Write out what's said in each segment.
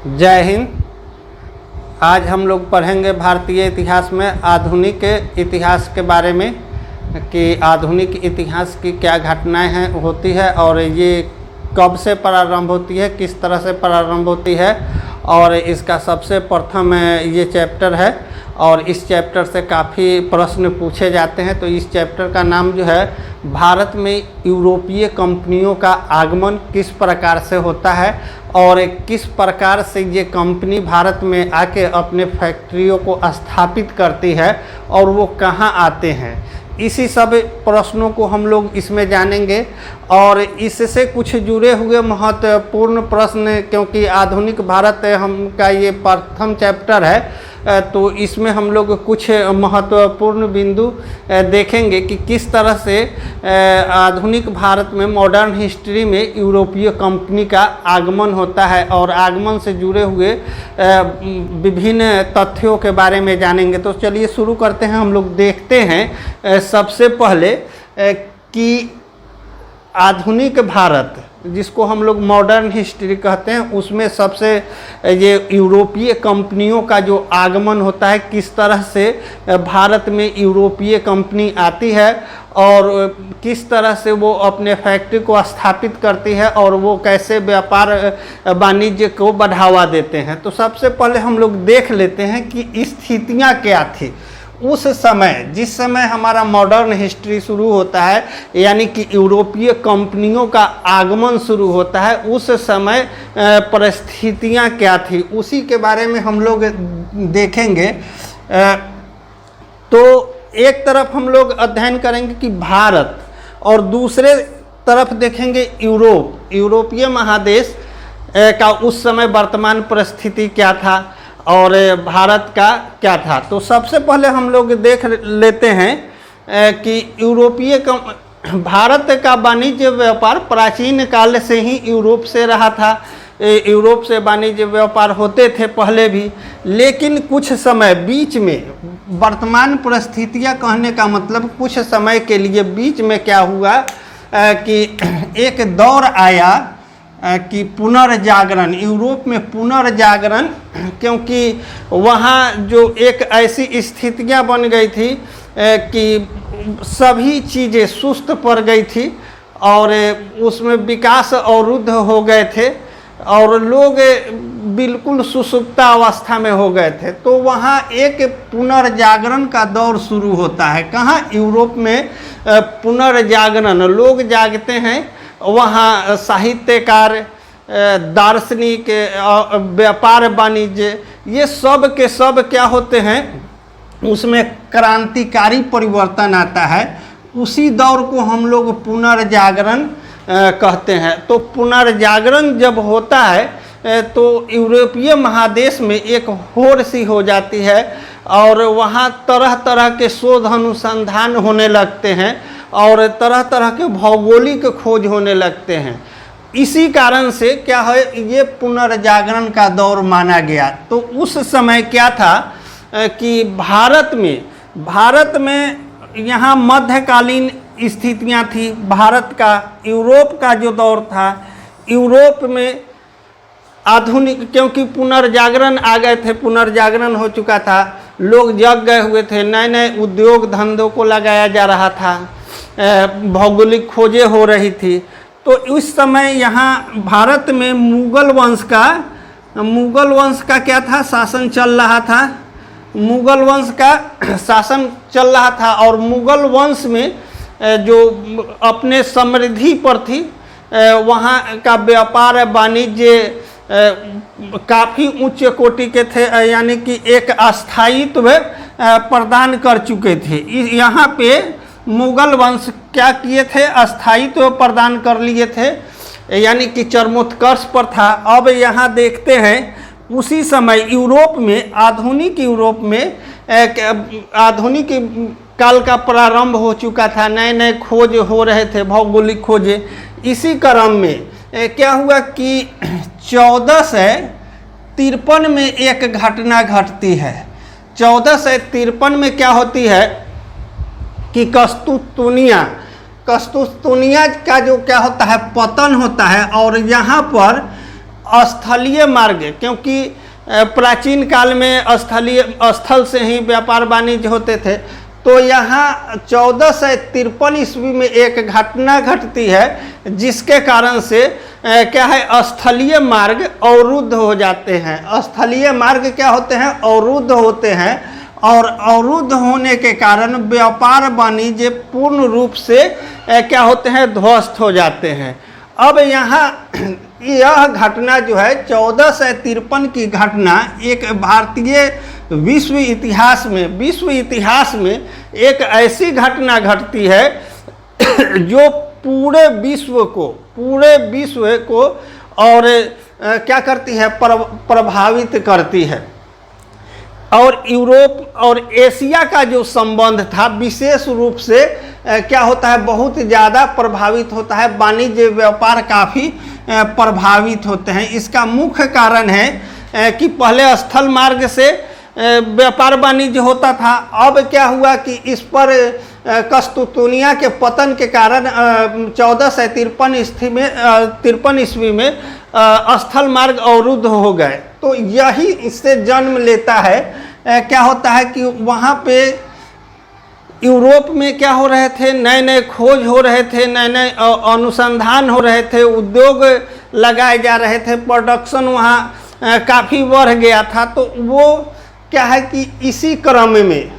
जय हिंद। आज हम लोग पढ़ेंगे भारतीय इतिहास में आधुनिक इतिहास के बारे में कि आधुनिक इतिहास की क्या घटनाएं हैं होती है और ये कब से प्रारंभ होती है, किस तरह से प्रारंभ होती है। और इसका सबसे प्रथम ये चैप्टर है और इस चैप्टर से काफ़ी प्रश्न पूछे जाते हैं। तो इस चैप्टर का नाम जो है भारत में यूरोपीय कंपनियों का आगमन किस प्रकार से होता है और किस प्रकार से ये कंपनी भारत में आके अपने फैक्ट्रियों को स्थापित करती है और वो कहाँ आते हैं। इसी सब प्रश्नों को हम लोग इसमें जानेंगे और इससे कुछ जुड़े हुए महत्वपूर्ण प्रश्न, क्योंकि आधुनिक भारत हम का ये प्रथम चैप्टर है तो इसमें हम लोग कुछ महत्वपूर्ण बिंदु देखेंगे कि किस तरह से आधुनिक भारत में मॉडर्न हिस्ट्री में यूरोपीय कंपनी का आगमन होता है और आगमन से जुड़े हुए विभिन्न तथ्यों के बारे में जानेंगे। तो चलिए शुरू करते हैं। हम लोग देखते हैं सबसे पहले कि आधुनिक भारत जिसको हम लोग मॉडर्न हिस्ट्री कहते हैं उसमें सबसे ये यूरोपीय कंपनियों का जो आगमन होता है, किस तरह से भारत में यूरोपीय कंपनी आती है और किस तरह से वो अपने फैक्ट्री को स्थापित करती है और वो कैसे व्यापार वाणिज्य को बढ़ावा देते हैं। तो सबसे पहले हम लोग देख लेते हैं कि स्थितियाँ क्या थी उस समय, जिस समय हमारा मॉडर्न हिस्ट्री शुरू होता है, यानी कि यूरोपीय कंपनियों का आगमन शुरू होता है। उस समय परिस्थितियां क्या थी उसी के बारे में हम लोग देखेंगे। तो एक तरफ हम लोग अध्ययन करेंगे कि भारत और दूसरे तरफ देखेंगे यूरोपीय महादेश का उस समय वर्तमान परिस्थिति क्या था और भारत का क्या था। तो सबसे पहले हम लोग देख लेते हैं कि भारत का वाणिज्य व्यापार प्राचीन काल से ही यूरोप से रहा था। यूरोप से वाणिज्य व्यापार होते थे पहले भी, लेकिन कुछ समय बीच में, वर्तमान परिस्थितियां कहने का मतलब कुछ समय के लिए बीच में क्या हुआ कि एक दौर आया कि पुनर्जागरण, यूरोप में पुनर्जागरण, क्योंकि वहाँ जो एक ऐसी स्थितियाँ बन गई थी कि सभी चीज़ें सुस्त पड़ गई थी और उसमें विकास अवरुद्ध हो गए थे और लोग बिल्कुल सुसुप्ता अवस्था में हो गए थे। तो वहाँ एक पुनर्जागरण का दौर शुरू होता है। कहाँ? यूरोप में पुनर्जागरण, लोग जागते हैं। वहाँ साहित्यकार, दार्शनिक, व्यापार वाणिज्य, ये सब के सब क्या होते हैं, उसमें क्रांतिकारी परिवर्तन आता है। उसी दौर को हम लोग पुनर्जागरण कहते हैं। तो पुनर्जागरण जब होता है तो यूरोपीय महादेश में एक होड़ सी हो जाती है और वहाँ तरह तरह के शोध अनुसंधान होने लगते हैं और तरह तरह के भौगोलिक खोज होने लगते हैं। इसी कारण से क्या है, ये पुनर्जागरण का दौर माना गया। तो उस समय क्या था कि भारत में यहाँ मध्यकालीन स्थितियाँ थी। भारत का, यूरोप का जो दौर था, यूरोप में आधुनिक, क्योंकि पुनर्जागरण आ गए थे, पुनर्जागरण हो चुका था, लोग जग गए हुए थे, नए नए उद्योग धंधों को लगाया जा रहा था, भौगोलिक खोजें हो रही थी। तो उस समय यहाँ भारत में मुगल वंश का क्या था, शासन चल रहा था। मुगल वंश का शासन चल रहा था और मुगल वंश में जो अपने समृद्धि पर थी, वहाँ का व्यापार वाणिज्य काफ़ी उच्च कोटि के थे, यानी कि एक स्थायित्व प्रदान कर चुके थे। यहाँ पे मुगल वंश क्या किए थे, स्थायित्व प्रदान कर लिए थे, यानी कि चरमोत्कर्ष पर था। अब यहाँ देखते हैं उसी समय यूरोप में, आधुनिक यूरोप में आधुनिक काल का प्रारंभ हो चुका था, नए नए खोज हो रहे थे, भौगोलिक खोजें। इसी क्रम में क्या हुआ कि 1453 में एक घटना घटती है। 1453 में क्या होती है कि कस्तुतुनिया का जो क्या होता है, पतन होता है और यहाँ पर स्थलीय मार्ग, क्योंकि प्राचीन काल में स्थल से ही व्यापार वाणिज्य होते थे। तो यहाँ 1453 ईस्वी में एक घटना घटती है जिसके कारण से क्या है, स्थलीय मार्ग अवरुद्ध हो जाते हैं। स्थलीय मार्ग क्या होते हैं, अवरुद्ध होते हैं, और अवरुद्ध होने के कारण व्यापार वाणिज्य पूर्ण रूप से क्या होते हैं, ध्वस्त हो जाते हैं। अब यहाँ यह घटना जो है 1453 की घटना एक भारतीय विश्व इतिहास में एक ऐसी घटना घटती है जो पूरे विश्व को और क्या करती है, प्रभावित करती है। और यूरोप और एशिया का जो संबंध था विशेष रूप से क्या होता है, बहुत ज़्यादा प्रभावित होता है। वाणिज्य व्यापार काफ़ी प्रभावित होते हैं। इसका मुख्य कारण है कि पहले स्थल मार्ग से व्यापार वाणिज्य होता था। अब क्या हुआ कि इस पर कस्तुतुनिया के पतन के कारण 1453 ईस्वी में स्थल मार्ग अवरुद्ध हो गए। तो यही इससे जन्म लेता है, क्या होता है कि वहाँ पे यूरोप में क्या हो रहे थे, नए नए खोज हो रहे थे, नए नए अनुसंधान हो रहे थे, उद्योग लगाए जा रहे थे, प्रोडक्शन वहाँ काफ़ी बढ़ गया था। तो वो क्या है कि इसी क्रम में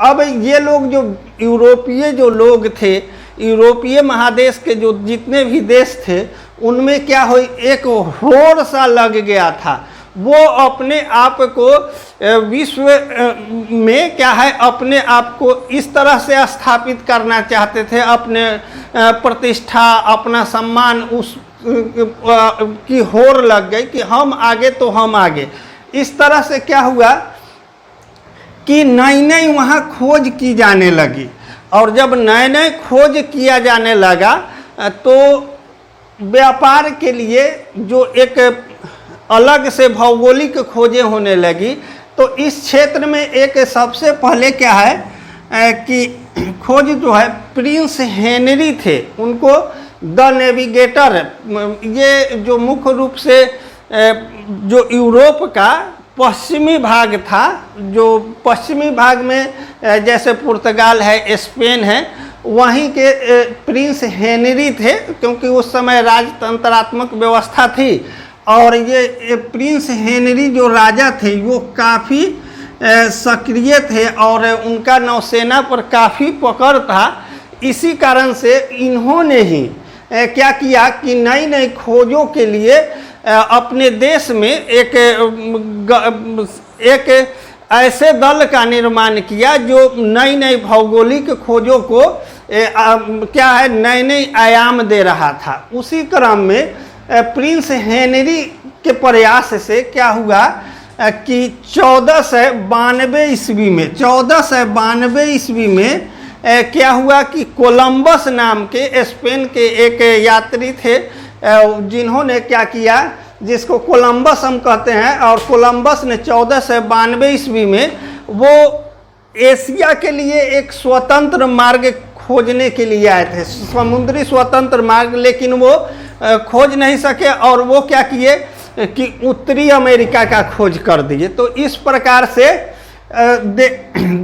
अब ये लोग जो यूरोपीय जो लोग थे, यूरोपीय महादेश के जो जितने भी देश थे, उनमें क्या हो, एक होड़ सा लग गया था। वो अपने आप को विश्व में क्या है, अपने आप को इस तरह से स्थापित करना चाहते थे, अपने प्रतिष्ठा, अपना सम्मान उस की होड़ लग गई कि हम आगे तो हम आगे। इस तरह से क्या हुआ कि नई नई वहाँ खोज की जाने लगी, और जब नए नए खोज किया जाने लगा तो व्यापार के लिए जो एक अलग से भौगोलिक खोजें होने लगी। तो इस क्षेत्र में एक सबसे पहले क्या है कि खोज जो है प्रिंस हेनरी थे, उनको द नेविगेटर, ये जो मुख्य रूप से जो यूरोप का पश्चिमी भाग था, जो पश्चिमी भाग में जैसे पुर्तगाल है, स्पेन है, वहीं के प्रिंस हेनरी थे, क्योंकि उस समय राजतंत्रात्मक व्यवस्था थी। और ये प्रिंस हेनरी जो राजा थे वो काफ़ी सक्रिय थे और उनका नौसेना पर काफ़ी पकड़ था। इसी कारण से इन्होंने ही क्या किया कि नई नई खोजों के लिए अपने देश में एक ऐसे दल का निर्माण किया जो नई नई भौगोलिक खोजों को क्या है, नए नए आयाम दे रहा था। उसी क्रम में प्रिंस हेनरी के प्रयास से क्या हुआ कि 1492 ईस्वी में क्या हुआ कि कोलंबस नाम के स्पेन के एक यात्री थे, जिन्होंने क्या किया, जिसको कोलंबस हम कहते हैं, और कोलंबस ने 1492 ईस्वी में वो एशिया के लिए एक स्वतंत्र मार्ग खोजने के लिए आए थे, समुद्री स्वतंत्र मार्ग, लेकिन वो खोज नहीं सके और वो क्या किए कि उत्तरी अमेरिका का खोज कर दिए। तो इस प्रकार से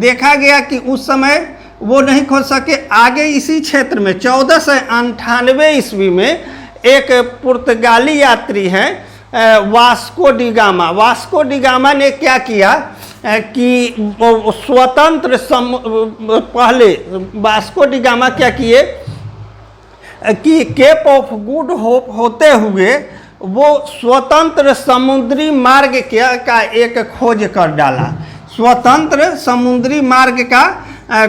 देखा गया कि उस समय वो नहीं खोज सके। आगे इसी क्षेत्र में 1498 ईस्वी में एक पुर्तगाली यात्री हैं Vasco D gamma. Vasco D gamma ने क्या किया कि स्वतंत्र पहले वास्को डी गामा क्या किए कि केप ऑफ गुड होप होते हुए वो स्वतंत्र समुद्री मार्ग का एक खोज कर डाला, स्वतंत्र समुद्री मार्ग का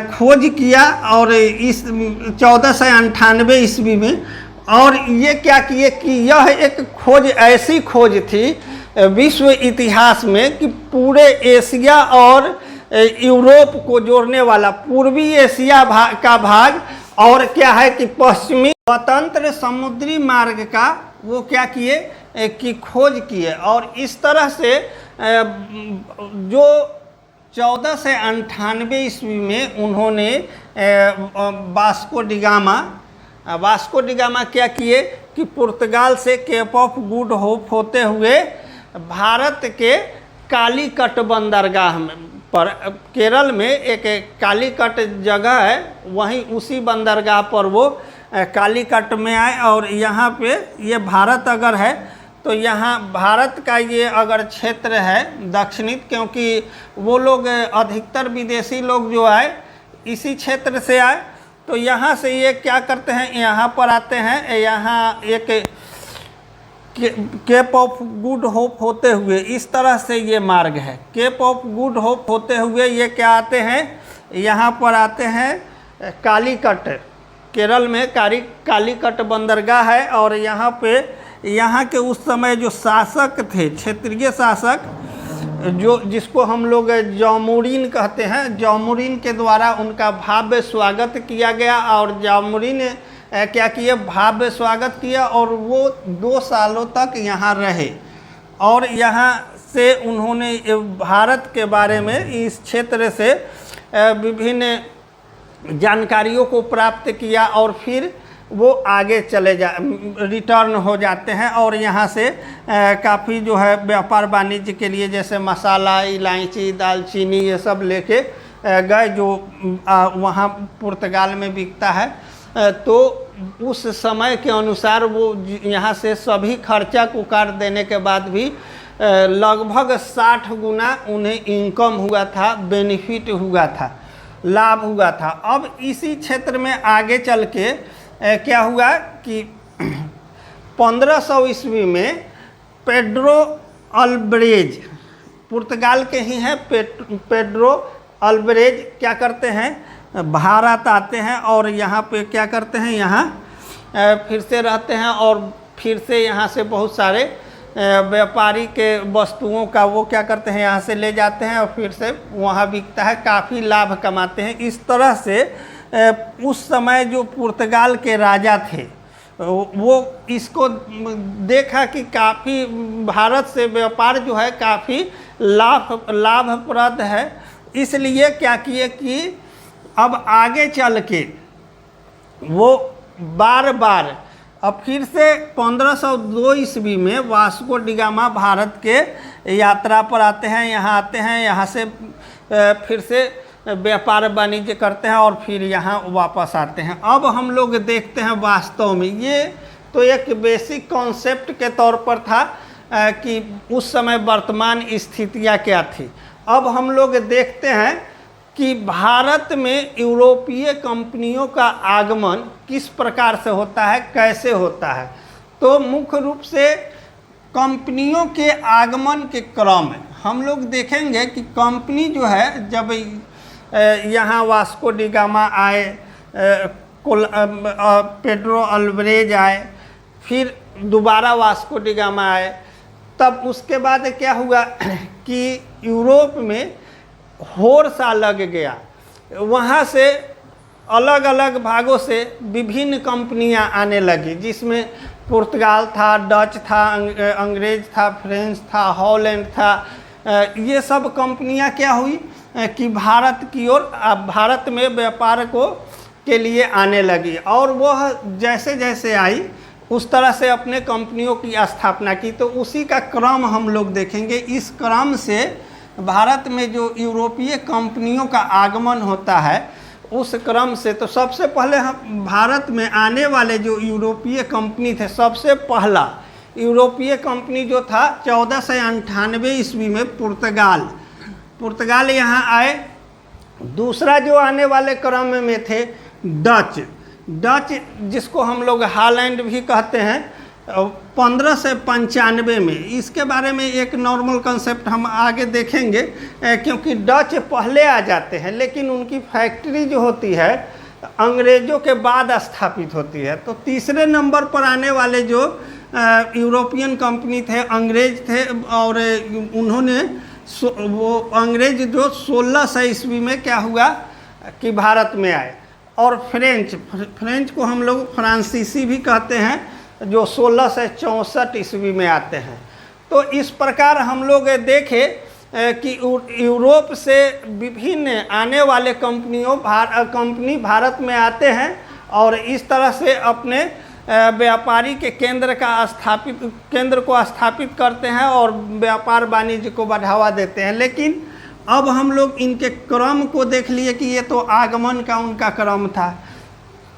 खोज किया, और इस 1498 ईस्वी में। और ये क्या किए कि यह एक खोज ऐसी खोज थी विश्व इतिहास में कि पूरे एशिया और यूरोप को जोड़ने वाला, पूर्वी एशिया का भाग और क्या है कि पश्चिमी स्वतंत्र समुद्री मार्ग का वो क्या किए कि खोज किए। और इस तरह से जो 1498 ईस्वी में उन्होंने वास्को डी गामा क्या किए कि पुर्तगाल से केप ऑफ गुड होप होते हुए भारत के कालीकट बंदरगाह में पर केरल में एक कालीकट जगह है, वहीं उसी बंदरगाह पर वो कालीकट में आए। और यहाँ पे ये भारत अगर है तो यहाँ भारत का ये अगर क्षेत्र है दक्षिणी, क्योंकि वो लोग अधिकतर विदेशी लोग जो आए इसी क्षेत्र से आए, तो यहाँ से ये क्या करते हैं, यहाँ पर आते हैं, यहाँ एक केप ऑफ गुड होप होते हुए इस तरह से ये मार्ग है। केप ऑफ गुड होप होते हुए ये क्या आते हैं, यहाँ पर आते हैं कालीकट, केरल में कालीकट बंदरगाह है। और यहाँ पे यहाँ के उस समय जो शासक थे, क्षेत्रीय शासक, जो जिसको हम लोग जामोरिन कहते हैं, जामोरिन के द्वारा उनका भव्य स्वागत किया गया। और जामोरिन ने क्या किया, भव्य स्वागत किया और वो 2 सालों तक यहाँ रहे। और यहाँ से उन्होंने भारत के बारे में, इस क्षेत्र से विभिन्न जानकारियों को प्राप्त किया और फिर वो आगे चले रिटर्न हो जाते हैं। और यहाँ से काफ़ी जो है व्यापार वाणिज्य के लिए, जैसे मसाला, इलायची, दालचीनी, ये सब लेके गए जो वहाँ पुर्तगाल में बिकता है। तो उस समय के अनुसार वो यहाँ से सभी खर्चा को काट देने के बाद भी लगभग 60 गुना उन्हें इनकम हुआ था, बेनिफिट हुआ था, लाभ हुआ था। अब इसी क्षेत्र में आगे चल के क्या हुआ कि 1500 ईस्वी में पेड्रो अल्बरेज, पुर्तगाल के ही हैं पेड्रो अल्बरेज, क्या करते हैं, भारत आते हैं और यहाँ पे क्या करते हैं, यहाँ फिर से रहते हैं और फिर से यहाँ से बहुत सारे व्यापारी के वस्तुओं का वो क्या करते हैं, यहाँ से ले जाते हैं और फिर से वहाँ बिकता है, काफ़ी लाभ कमाते हैं। इस तरह से उस समय जो पुर्तगाल के राजा थे वो इसको देखा कि काफ़ी भारत से व्यापार जो है काफ़ी लाभप्रद है, इसलिए क्या किए कि अब आगे चल के वो बार बार अब फिर से 1502 ईस्वी में वास्को डी गामा भारत के यात्रा पर आते हैं, यहाँ से फिर से व्यापार वाणिज्य करते हैं और फिर यहाँ वापस आते हैं। अब हम लोग देखते हैं वास्तव में, ये तो एक बेसिक कॉन्सेप्ट के तौर पर था कि उस समय वर्तमान स्थितियाँ क्या थी। अब हम लोग देखते हैं कि भारत में यूरोपीय कंपनियों का आगमन किस प्रकार से होता है, कैसे होता है। तो मुख्य रूप से कंपनियों के आगमन के क्रम में हम लोग देखेंगे कि कंपनी जो है, जब यहाँ वास्को डी गामा आए, पेड्रो अल्बरेज आए, फिर दोबारा वास्को डी गामा आए, तब उसके बाद क्या हुआ कि यूरोप में होड़ लग गया। वहाँ से अलग अलग भागों से विभिन्न कंपनियाँ आने लगी, जिसमें पुर्तगाल था, डच था, अंग्रेज था, फ्रेंच था, हॉलैंड था। ये सब कंपनियाँ क्या हुई कि भारत की ओर, भारत में व्यापार के लिए आने लगी और वह जैसे जैसे आई उस तरह से अपने कंपनियों की स्थापना की। तो उसी का क्रम हम लोग देखेंगे। इस क्रम से भारत में जो यूरोपीय कंपनियों का आगमन होता है, उस क्रम से तो सबसे पहले हम भारत में आने वाले जो यूरोपीय कंपनी थे, सबसे पहला यूरोपीय कंपनी जो था 1498 ईस्वी में पुर्तगाल यहाँ आए। दूसरा जो आने वाले क्रम में थे डच, जिसको हम लोग हॉलैंड भी कहते हैं, 1595 में। इसके बारे में एक नॉर्मल कंसेप्ट हम आगे देखेंगे, क्योंकि डच पहले आ जाते हैं लेकिन उनकी फैक्ट्री जो होती है अंग्रेज़ों के बाद स्थापित होती है। तो तीसरे नंबर पर आने वाले जो यूरोपियन कंपनी थे, अंग्रेज थे, और उन्होंने वो अंग्रेज जो 1600 ईस्वी में क्या हुआ कि भारत में आए। और फ्रेंच को हम लोग फ्रांसीसी भी कहते हैं, जो 1664 ईस्वी में आते हैं। तो इस प्रकार हम लोग देखें कि यूरोप से विभिन्न आने वाले कंपनी भारत में आते हैं और इस तरह से अपने व्यापारी के केंद्र को स्थापित करते हैं और व्यापार वाणिज्य को बढ़ावा देते हैं। लेकिन अब हम लोग इनके क्रम को देख लिए कि ये तो आगमन का उनका क्रम था।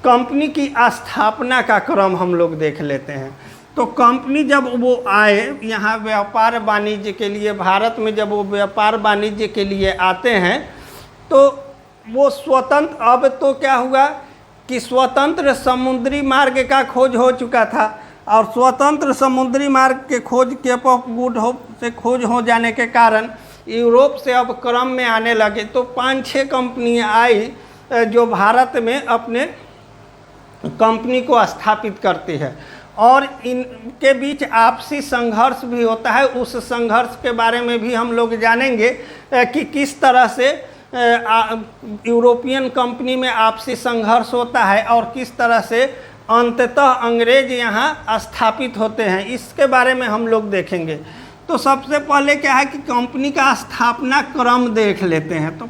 कंपनी की स्थापना का क्रम हम लोग देख लेते हैं। तो कंपनी जब वो आए यहाँ व्यापार वाणिज्य के लिए, भारत में जब वो व्यापार वाणिज्य के लिए आते हैं तो वो स्वतंत्र, अब तो क्या हुआ कि स्वतंत्र समुद्री मार्ग का खोज हो चुका था और स्वतंत्र समुद्री मार्ग के खोज, केप ऑफ गुड होप से खोज हो जाने के कारण यूरोप से अब क्रम में आने लगे। तो 5-6 कंपनियाँ आई जो भारत में अपने कंपनी को स्थापित करती है और इनके बीच आपसी संघर्ष भी होता है। उस संघर्ष के बारे में भी हम लोग जानेंगे कि किस तरह से यूरोपियन कंपनी में आपसी संघर्ष होता है और किस तरह से अंततः अंग्रेज यहाँ स्थापित होते हैं, इसके बारे में हम लोग देखेंगे। तो सबसे पहले क्या है कि कंपनी का स्थापना क्रम देख लेते हैं। तो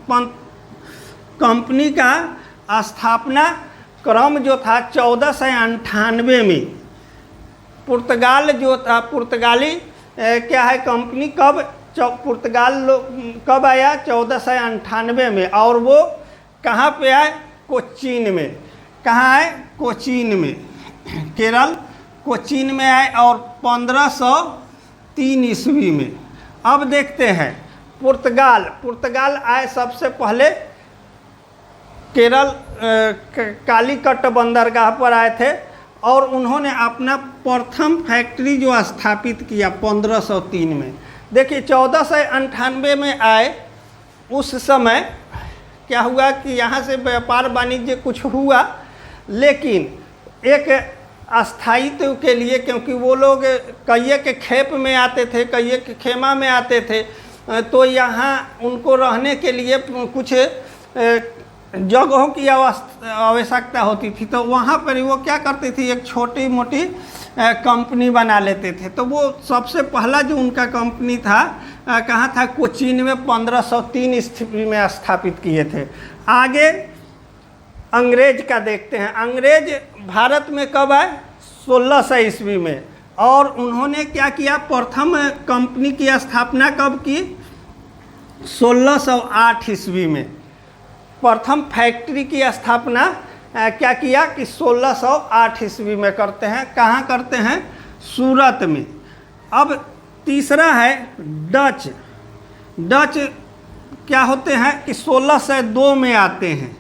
कंपनी का स्थापना क्रम जो था 1498 में, पुर्तगाल जो था, पुर्तगाली क्या है कंपनी पुर्तगाल कब आया 1498 में, और वो कहाँ पे आए, कोचीन में। कहाँ आए, कोचीन में, केरल कोचीन में आए और 1503 ईस्वी में। अब देखते हैं पुर्तगाल आए सबसे पहले केरल कालीकट बंदरगाह पर आए थे और उन्होंने अपना प्रथम फैक्ट्री जो स्थापित किया 1503 में। देखिए 1498 में आए, उस समय क्या हुआ कि यहाँ से व्यापार वाणिज्य कुछ हुआ, लेकिन एक अस्थायित्व के लिए, क्योंकि वो लोग कहिए के खेप में आते थे, कहिए के खेमा में आते थे, तो यहाँ उनको रहने के लिए कुछ जगहों की आवश्यकता होती थी। तो वहाँ पर वो क्या करती थी, एक छोटी मोटी कंपनी बना लेते थे। तो वो सबसे पहला जो उनका कंपनी था कहाँ था, कोचीन में 1503 ईस्वी में स्थापित किए थे। आगे अंग्रेज का देखते हैं। अंग्रेज भारत में कब आए, 1600 ईस्वी में, और उन्होंने क्या किया, प्रथम कंपनी की स्थापना कब की, 1608 ईस्वी में। प्रथम फैक्ट्री की स्थापना क्या किया कि 1608 ईस्वी में करते हैं। कहाँ करते हैं, सूरत में। अब तीसरा है डच क्या होते हैं कि 1602 में आते हैं,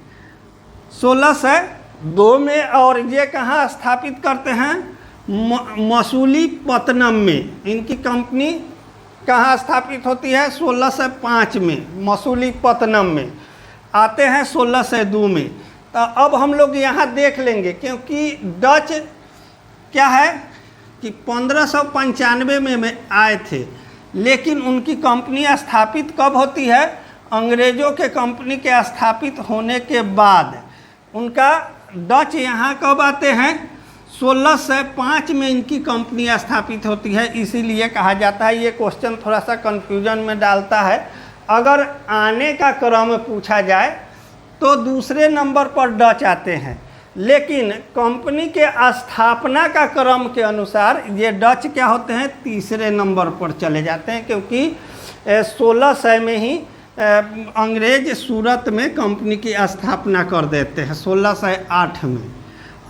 1602 में, और ये कहाँ स्थापित करते हैं, मसूलीपट्टनम में। इनकी कंपनी कहाँ स्थापित होती है, 1605 में मसूलीपट्टनम में आते हैं, 1602 में। तो अब हम लोग यहाँ देख लेंगे, क्योंकि डच क्या है कि 1595 में आए थे, लेकिन उनकी कंपनी स्थापित कब होती है, अंग्रेज़ों के कंपनी के स्थापित होने के बाद। उनका डच यहाँ कब आते हैं, 1605 में इनकी कंपनी स्थापित होती है। इसीलिए कहा जाता है, ये क्वेश्चन थोड़ा सा कन्फ्यूजन में डालता है। अगर आने का क्रम पूछा जाए तो दूसरे नंबर पर डच आते हैं, लेकिन कंपनी के स्थापना का क्रम के अनुसार ये डच क्या होते हैं, तीसरे नंबर पर चले जाते हैं, क्योंकि 1600 में ही अंग्रेज सूरत में कंपनी की स्थापना कर देते हैं, 1608 में।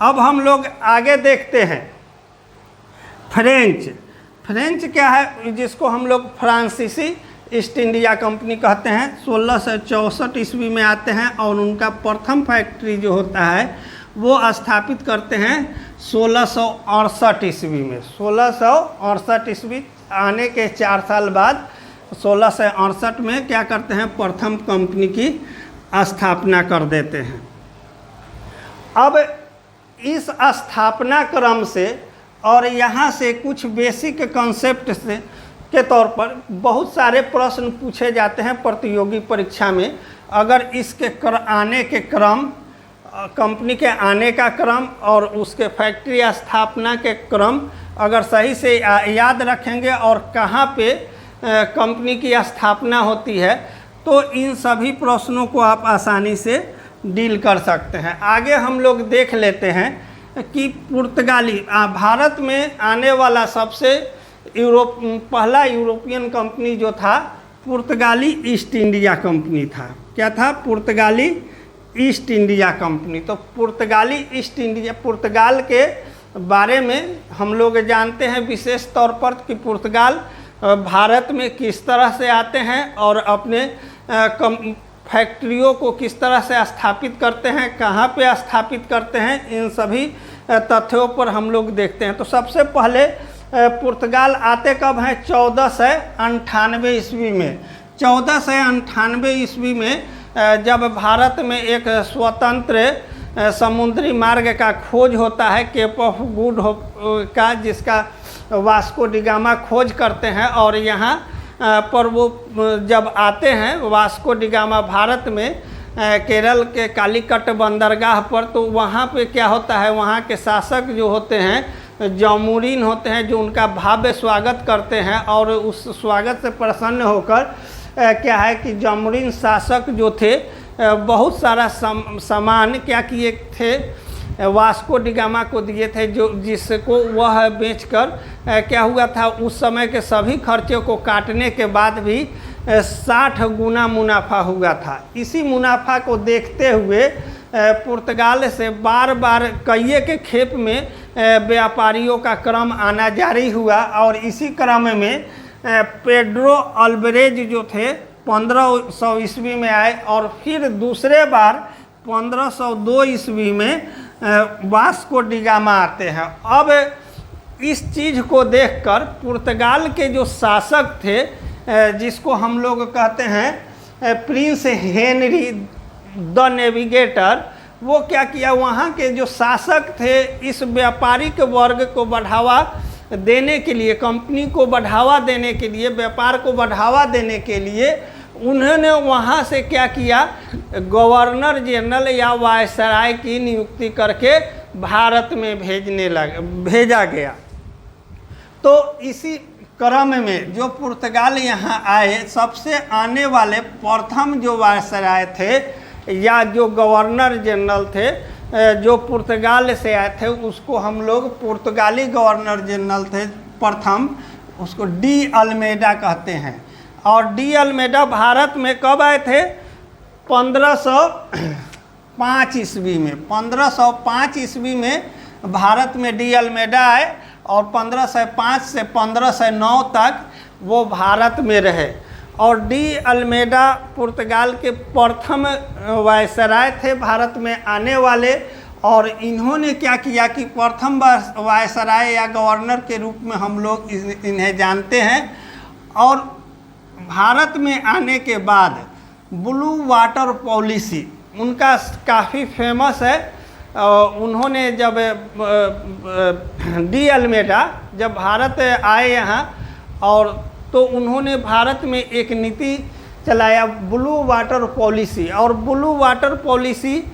अब हम लोग आगे देखते हैं फ्रेंच क्या है, जिसको हम लोग फ्रांसीसी ईस्ट इंडिया कंपनी कहते हैं। 1664 ईस्वी में आते हैं और उनका प्रथम फैक्ट्री जो होता है वो स्थापित करते हैं 1668 ईस्वी में। 1668 ईस्वी आने के 4 साल बाद 1668 में क्या करते हैं, प्रथम कंपनी की स्थापना कर देते हैं। अब इस स्थापना क्रम से और यहाँ से कुछ बेसिक कॉन्सेप्ट से के तौर पर बहुत सारे प्रश्न पूछे जाते हैं प्रतियोगी परीक्षा में। अगर इसके आने के क्रम, कंपनी के आने का क्रम और उसके फैक्ट्री स्थापना के क्रम अगर सही से याद रखेंगे और कहाँ पे कंपनी की स्थापना होती है, तो इन सभी प्रश्नों को आप आसानी से डील कर सकते हैं। आगे हम लोग देख लेते हैं कि पुर्तगाली भारत में आने वाला सबसे पहला यूरोपियन कंपनी जो था पुर्तगाली ईस्ट इंडिया कंपनी था। क्या था? पुर्तगाली ईस्ट इंडिया कंपनी। तो पुर्तगाली ईस्ट इंडिया, पुर्तगाल के बारे में हम लोग जानते हैं विशेष तौर पर कि पुर्तगाल भारत में किस तरह से आते हैं और अपने फैक्ट्रियों को किस तरह से स्थापित करते हैं, कहाँ पे स्थापित करते हैं, इन सभी तथ्यों पर हम लोग देखते हैं। तो सबसे पहले पुर्तगाल आते कब हैं? 1498 ईस्वी में। 1498 ईस्वी में जब भारत में एक स्वतंत्र समुद्री मार्ग का खोज होता है, केप ऑफ गुड का, जिसका वास्को डी गामा खोज करते हैं। और यहाँ पर वो जब आते हैं वास्को डी गामा भारत में केरल के कालीकट बंदरगाह पर, तो वहाँ पे क्या होता है, वहाँ के शासक जो होते हैं जामुरीन होते हैं, जो उनका भव्य स्वागत करते हैं। और उस स्वागत से प्रसन्न होकर क्या है कि जामुरीन शासक जो थे बहुत सारा सामान क्या किए थे, वास्को डी गामा को दिए थे, जो जिसको वह बेचकर क्या हुआ था, उस समय के सभी खर्चे को काटने के बाद भी 60 गुना मुनाफा हुआ था। इसी मुनाफा को देखते हुए पुर्तगाल से बार बार कई के खेप में व्यापारियों का क्रम आना जारी हुआ। और इसी क्रम में पेड्रो अल्बरेज जो थे 1500 ईस्वी में आए, और फिर दूसरे बार 1502 ईस्वी में वास्को डी गामा आते हैं। अब इस चीज़ को देखकर पुर्तगाल के जो शासक थे, जिसको हम लोग कहते हैं प्रिंस हेनरी द नेविगेटर, वो क्या किया, वहाँ के जो शासक थे इस व्यापारिक वर्ग को बढ़ावा देने के लिए, कंपनी को बढ़ावा देने के लिए, व्यापार को बढ़ावा देने के लिए उन्होंने वहाँ से क्या किया, गवर्नर जनरल या वायसराय की नियुक्ति करके भारत में भेजा गया। तो इसी क्रम में जो पुर्तगाल यहाँ आए, सबसे आने वाले प्रथम जो वायसराय थे या जो गवर्नर जनरल थे जो पुर्तगाल से आए थे, उसको हम लोग पुर्तगाली गवर्नर जनरल थे प्रथम, उसको डी अल्मेडा कहते हैं। और डी अल्मेडा भारत में कब आए थे? 1505 ईस्वी में। 1505 ईस्वी में भारत में डी अल्मेडा आए और 1505 से 1509 तक वो भारत में रहे। और डी अल्मेडा पुर्तगाल के प्रथम वायसराय थे भारत में आने वाले। और इन्होंने क्या किया कि प्रथम वायसराय या गवर्नर के रूप में हम लोग इन्हें जानते हैं। और भारत में आने के बाद ब्लू वाटर पॉलिसी उनका काफ़ी फेमस है। उन्होंने जब डी अल्मेडा जब भारत आए यहाँ, और तो उन्होंने भारत में एक नीति चलाया ब्लू वाटर पॉलिसी। और ब्लू वाटर पॉलिसी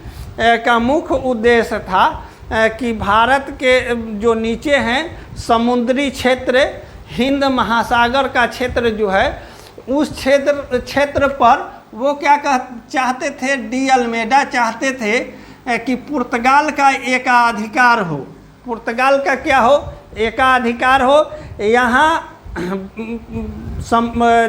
का मुख्य उद्देश्य था कि भारत के जो नीचे हैं समुद्री क्षेत्र, हिंद महासागर का क्षेत्र जो है, उस क्षेत्र पर वो क्या चाहते थे, डी अल्मेडा चाहते थे कि पुर्तगाल का एकाधिकार हो। पुर्तगाल का क्या हो? एकाधिकार हो। यहाँ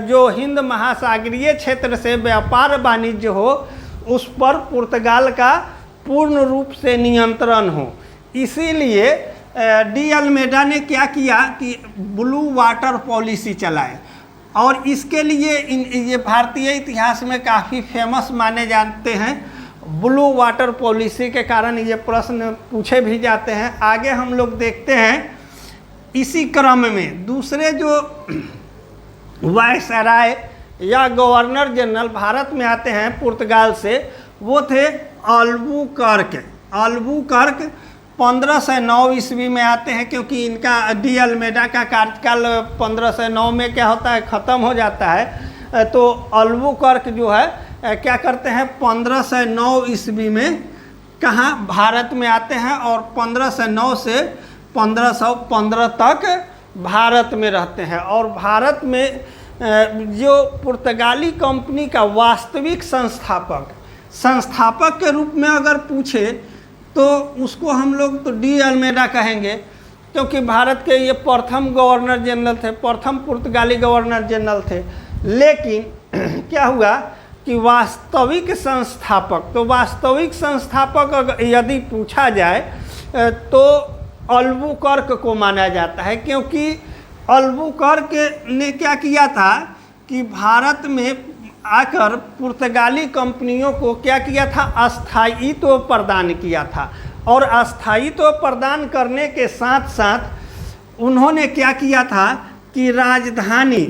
जो हिंद महासागरीय क्षेत्र से व्यापार वाणिज्य हो, उस पर पुर्तगाल का पूर्ण रूप से नियंत्रण हो। इसीलिए डी अल्मेडा ने क्या किया कि ब्लू वाटर पॉलिसी चलाए। और इसके लिए ये भारतीय इतिहास में काफ़ी फेमस माने जाते हैं। ब्लू वाटर पॉलिसी के कारण ये प्रश्न पूछे भी जाते हैं। आगे हम लोग देखते हैं, इसी क्रम में दूसरे जो वायसराय या गवर्नर जनरल भारत में आते हैं पुर्तगाल से, वो थे अल्बुकर्क। अल्बुकर्क 1509 ईस्वी में आते हैं, क्योंकि इनका डी अल्मेडा का कार्यकाल 1509 में क्या होता है, ख़त्म हो जाता है। तो अल्बुकर्क जो है क्या करते हैं, 1509 ईस्वी में कहाँ भारत में आते हैं और 1509 से 1515 तक भारत में रहते हैं। और भारत में जो पुर्तगाली कंपनी का वास्तविक संस्थापक के रूप में अगर पूछे तो उसको हम लोग तो डी अल्मेडा कहेंगे, क्योंकि भारत के ये प्रथम गवर्नर जनरल थे, प्रथम पुर्तगाली गवर्नर जनरल थे। लेकिन क्या हुआ कि वास्तविक संस्थापक, तो वास्तविक संस्थापक यदि पूछा जाए तो अल्बुकर्क को माना जाता है, क्योंकि अल्बुकर्क ने क्या किया था कि भारत में आकर पुर्तगाली कंपनियों को क्या किया था, अस्थायित्व प्रदान किया था। और अस्थायित्व प्रदान करने के साथ साथ उन्होंने क्या किया था कि राजधानी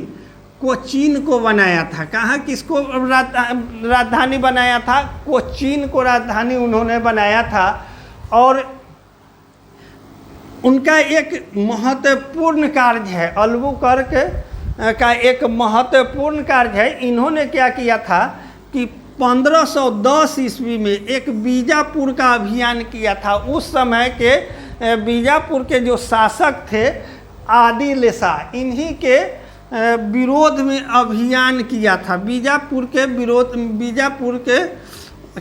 कोचीन को बनाया था। कहाँ किसको राजधानी बनाया था? कोचीन को राजधानी उन्होंने बनाया था। और उनका एक महत्वपूर्ण कार्य है, अल्बुकर्क का एक महत्वपूर्ण कार्य है। इन्होंने क्या किया था कि 1510 ईस्वी में एक बीजापुर का अभियान किया था। उस समय के बीजापुर के जो शासक थे आदिल शाह, इन्हीं के विरोध में अभियान किया था। बीजापुर के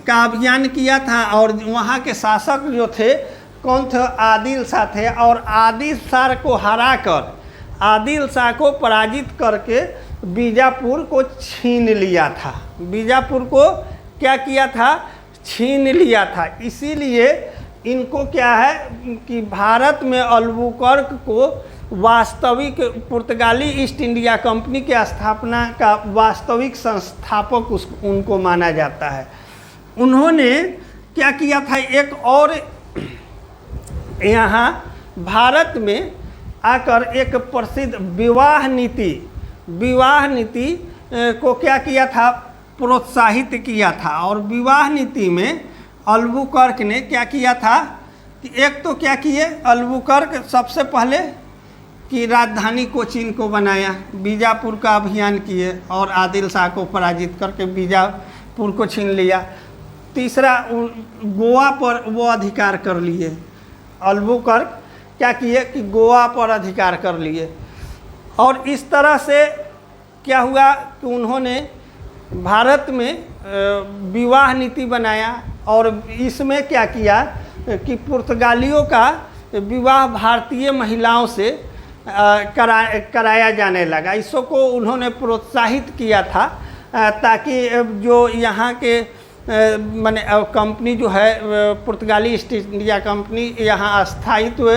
का अभियान किया था। और वहाँ के शासक जो थे कौन थे? आदिल शाह थे। और आदिल शाह को हराकर, आदिल शाह को पराजित करके बीजापुर को छीन लिया था। बीजापुर को क्या किया था? छीन लिया था। इसीलिए इनको क्या है कि भारत में अल्बुकर्क को वास्तविक पुर्तगाली ईस्ट इंडिया कंपनी के स्थापना का वास्तविक संस्थापक उनको माना जाता है। उन्होंने क्या किया था, एक और यहाँ भारत में आकर एक प्रसिद्ध विवाह नीति को क्या किया था, प्रोत्साहित किया था। और विवाह नीति में अल्बुकर्क ने क्या किया था कि एक तो क्या किए अल्बुकर्क, सबसे पहले कि राजधानी कोचीन को बनाया, बीजापुर का अभियान किए और आदिल शाह को पराजित करके बीजापुर को छीन लिया। तीसरा, गोवा पर वो अधिकार कर लिए। अल्बुकर्क क्या किए कि गोवा पर अधिकार कर लिए। और इस तरह से क्या हुआ कि उन्होंने भारत में विवाह नीति बनाया। और इसमें क्या किया कि पुर्तगालियों का विवाह भारतीय महिलाओं से कराया जाने लगा। इसको उन्होंने प्रोत्साहित किया था ताकि जो यहाँ के माने कंपनी जो है पुर्तगाली ईस्ट इंडिया कंपनी यहाँ स्थायित्व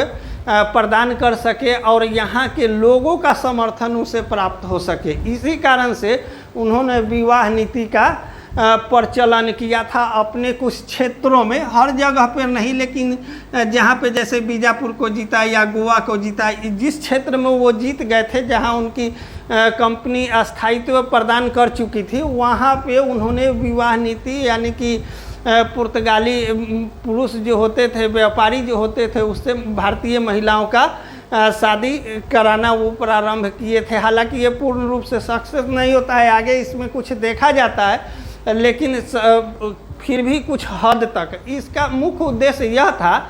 प्रदान कर सके और यहाँ के लोगों का समर्थन उसे प्राप्त हो सके। इसी कारण से उन्होंने विवाह नीति का प्रचलन किया था अपने कुछ क्षेत्रों में, हर जगह पर नहीं, लेकिन जहाँ पे जैसे बीजापुर को जीता या गोवा को जीता, जिस क्षेत्र में वो जीत गए थे जहाँ उनकी कंपनी स्थायित्व प्रदान कर चुकी थी, वहाँ पे उन्होंने विवाह नीति यानी कि पुर्तगाली पुरुष जो होते थे, व्यापारी जो होते थे, उससे भारतीय महिलाओं का शादी कराना वो प्रारंभ किए थे। हालांकि ये पूर्ण रूप से सक्सेस नहीं होता है, आगे इसमें कुछ देखा जाता है, लेकिन फिर भी कुछ हद तक इसका मुख्य उद्देश्य यह था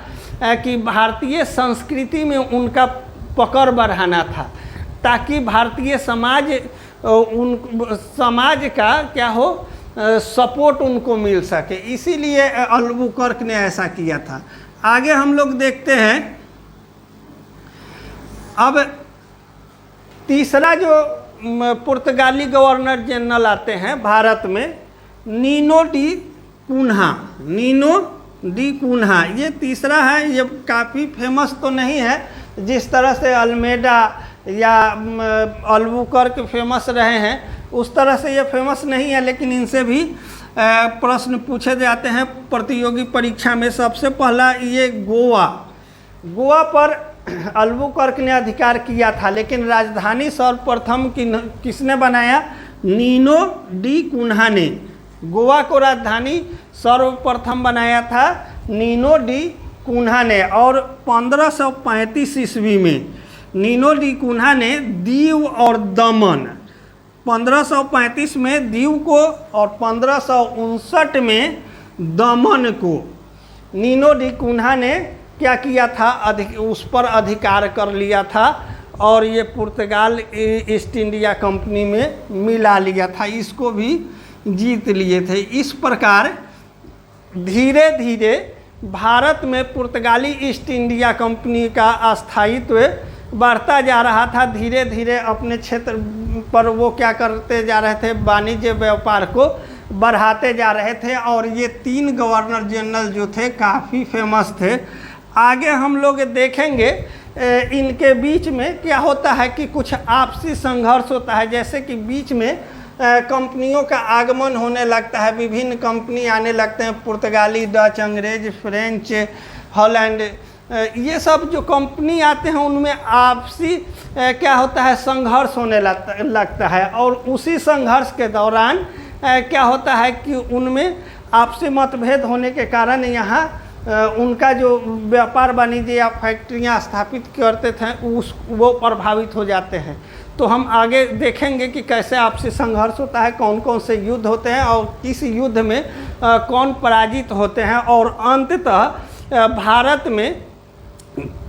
कि भारतीय संस्कृति में उनका पकड़ बढ़ाना था, ताकि भारतीय समाज का क्या हो, सपोर्ट उनको मिल सके। इसीलिए अल्बुकर्क ने ऐसा किया था। आगे हम लोग देखते हैं, अब तीसरा जो पुर्तगाली गवर्नर जनरल आते हैं भारत में, नीनो डी कुन्हा, ये तीसरा है। ये काफ़ी फेमस तो नहीं है, जिस तरह से अल्मेडा या अल्बुकर्क फेमस रहे हैं उस तरह से ये फेमस नहीं है, लेकिन इनसे भी प्रश्न पूछे जाते हैं प्रतियोगी परीक्षा में। सबसे पहला ये गोवा पर अल्बुकर्क ने अधिकार किया था, लेकिन राजधानी सर्वप्रथम किसने बनाया? नीनो डी कुन्हा ने गोवा को राजधानी सर्वप्रथम बनाया था, नीनो डी कुन्हा ने। और 1535 ईस्वी में नीनो डी कुन्हा ने दीव और दमन, 1535 में दीव को और 1559 में दमन को नीनो डी कुन्हा ने क्या किया था, उस पर अधिकार कर लिया था और ये पुर्तगाल ईस्ट इंडिया कंपनी में मिला लिया था, इसको भी जीत लिए थे। इस प्रकार धीरे धीरे भारत में पुर्तगाली ईस्ट इंडिया कंपनी का स्थायित्व बढ़ता जा रहा था। धीरे धीरे अपने क्षेत्र पर वो क्या करते जा रहे थे, वाणिज्य व्यापार को बढ़ाते जा रहे थे। और ये 3 गवर्नर जनरल जो थे काफ़ी फेमस थे। आगे हम लोग देखेंगे इनके बीच में क्या होता है कि कुछ आपसी संघर्ष होता है, जैसे कि बीच में कंपनियों का आगमन होने लगता है, विभिन्न कंपनी आने लगते हैं, पुर्तगाली, डच, अंग्रेज, फ्रेंच, हॉलैंड, ये सब जो कंपनी आते हैं उनमें आपसी क्या होता है, संघर्ष होने लगता है। और उसी संघर्ष के दौरान क्या होता है कि उनमें आपसी मतभेद होने के कारण यहाँ उनका जो व्यापार वाणिज्य या फैक्ट्रियाँ स्थापित करते थे वो प्रभावित हो जाते हैं। तो हम आगे देखेंगे कि कैसे आपसी संघर्ष होता है, कौन कौन से युद्ध होते हैं और किस युद्ध में कौन पराजित होते हैं, और अंततः भारत में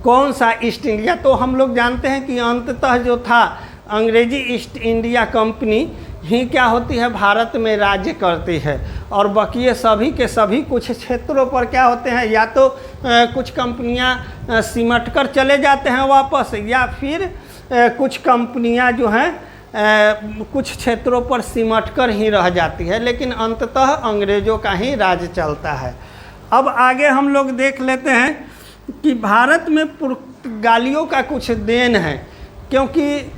कौन सा ईस्ट इंडिया। तो हम लोग जानते हैं कि अंततः जो था अंग्रेजी ईस्ट इंडिया कंपनी ही क्या होती है, भारत में राज्य करती है। और बाकी सभी के सभी कुछ क्षेत्रों पर क्या होते हैं, या तो कुछ कंपनियां सिमट कर चले जाते हैं वापस, या फिर कुछ कंपनियां जो हैं कुछ क्षेत्रों पर सिमट कर ही रह जाती है, लेकिन अंततः अंग्रेज़ों का ही राज चलता है। अब आगे हम लोग देख लेते हैं कि भारत में पुर्तगालियों का कुछ देन है, क्योंकि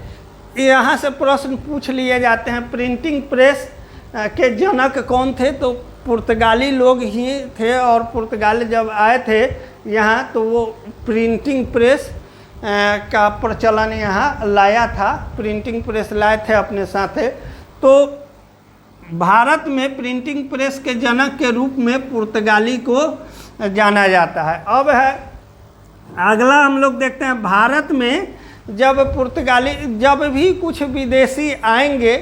यहाँ से प्रश्न पूछ लिए जाते हैं प्रिंटिंग प्रेस के जनक कौन थे, तो पुर्तगाली लोग ही थे। और पुर्तगाली जब आए थे यहाँ तो वो प्रिंटिंग प्रेस का प्रचलन यहाँ लाया था, प्रिंटिंग प्रेस लाए थे अपने साथ। तो भारत में प्रिंटिंग प्रेस के जनक के रूप में पुर्तगाली को जाना जाता है। अब है अगला हम लोग देखते हैं, भारत में जब पुर्तगाली, जब भी कुछ विदेशी आएंगे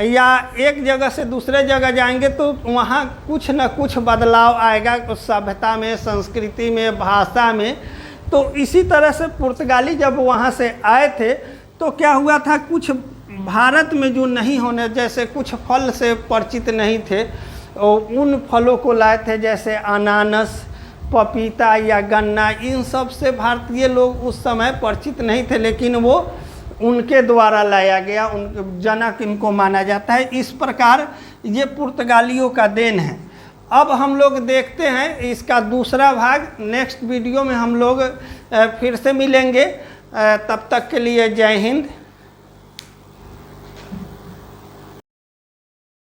या एक जगह से दूसरे जगह जाएंगे तो वहाँ कुछ न कुछ बदलाव आएगा सभ्यता में, संस्कृति में, भाषा में। तो इसी तरह से पुर्तगाली जब वहाँ से आए थे तो क्या हुआ था, कुछ भारत में जो नहीं होने, जैसे कुछ फल से परिचित नहीं थे, उन फलों को लाए थे, जैसे अनानास, पपीता या गन्ना। इन सब से भारतीय लोग उस समय परिचित नहीं थे, लेकिन वो उनके द्वारा लाया गया, उन जनक इनको माना जाता है। इस प्रकार ये पुर्तगालियों का देन है। अब हम लोग देखते हैं इसका दूसरा भाग, नेक्स्ट वीडियो में हम लोग फिर से मिलेंगे। तब तक के लिए जय हिंद।